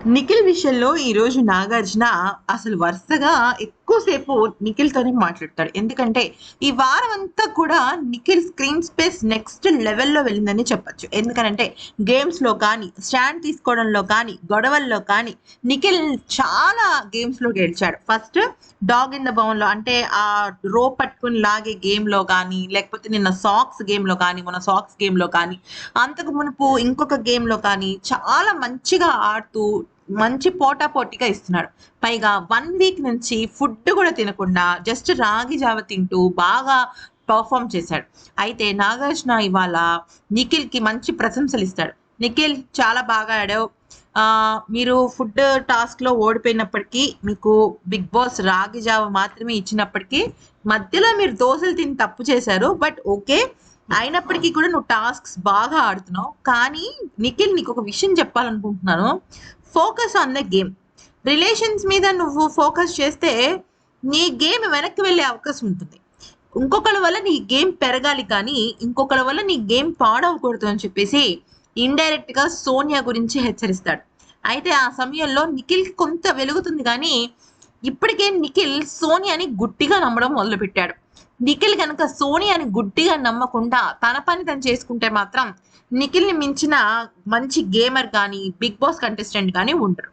నిఖిల్ విషయంలో ఈరోజు నాగార్జున అసలు వరుసగా ఎక్కువసేపు నిఖిల్‌తోనే మాట్లాడతాడు. ఎందుకంటే, ఈ వారం అంతా కూడా నిఖిల్ స్క్రీన్ స్పేస్ నెక్స్ట్ లెవెల్‌లో వెళ్ళిందని చెప్పొచ్చు. ఎందుకనంటే, గేమ్స్‌లో కానీ, స్టాండ్ తీసుకోవడంలో కానీ, గొడవల్లో కానీ, నిఖిల్ చాలా గేమ్స్‌లో గెలిచాడు. ఫస్ట్ డాగ్ ఇన్ ద బౌన్‌లో అంటే రోప్ పట్టుకొని లాగే గేమ్‌లో గానీ, లేకపోతే నిన్న సాక్స్ గేమ్‌లో కానీ, మొన్న సాక్స్ గేమ్‌లో కానీ, అంతకు మునుపు ఇంకొక గేమ్‌లో కానీ చాలా మంచిగా ఆడుతూ మంచి పోటాపోటీగా ఇస్తున్నాడు. పైగా 1 వీక్ నుంచి ఫుడ్ కూడా తినకుండా జస్ట్ రాగి జావ తింటూ బాగా పెర్ఫార్మ్ చేశాడు. అయితే నాగార్జున ఇవాళ నిఖిల్‌కి మంచి ప్రశంసలిస్తాడు. "నిఖిల్ చాలా బాగా ఆడావు. మీరు ఫుడ్ టాస్క్‌లో ఓడిపోయినప్పటికీ, మీకు బిగ్ బాస్ రాగి జావ మాత్రమే ఇచ్చినప్పటికీ, మధ్యలో మీరు దోసలు తిని తప్పు చేశారు. But okay. అయినప్పటికీ కూడా నువ్వు టాస్క్స్ బాగా ఆడుతున్నావు. కానీ నిఖిల్ నీకొక విషయం చెప్పాలనుకుంటున్నాను. Focus on the game. Relations మీద నువ్వు ఫోకస్ చేస్తే నీ గేమ్ వెనక్కి వెళ్ళే అవకాశం ఉంటుంది. ఇంకొకళ్ళ వల్ల నీ గేమ్ పెరగాలి కానీ, ఇంకొకళ్ళ వల్ల నీ గేమ్ పాడవకూడదు" అని చెప్పేసి ఇండైరెక్ట్‌గా సోనియా గురించి హెచ్చరిస్తాడు. అయితే ఆ సమయంలో నిఖిల్‌కి కొంత వెలుగుతుంది గానీ, ఇప్పటికే నిఖిల్ సోనియాని గుడ్డిగా నమ్మడం మొదలుపెట్టాడు. నిఖిల్ గనక సోనియాని గుడ్డిగా నమ్మకుండా తన పని తను చేసుకుంటే మాత్రం నిఖిల్‌ని మించిన మంచి గేమర్ గానీ, బిగ్ బాస్ కంటెస్టెంట్ గానీ ఉండరు.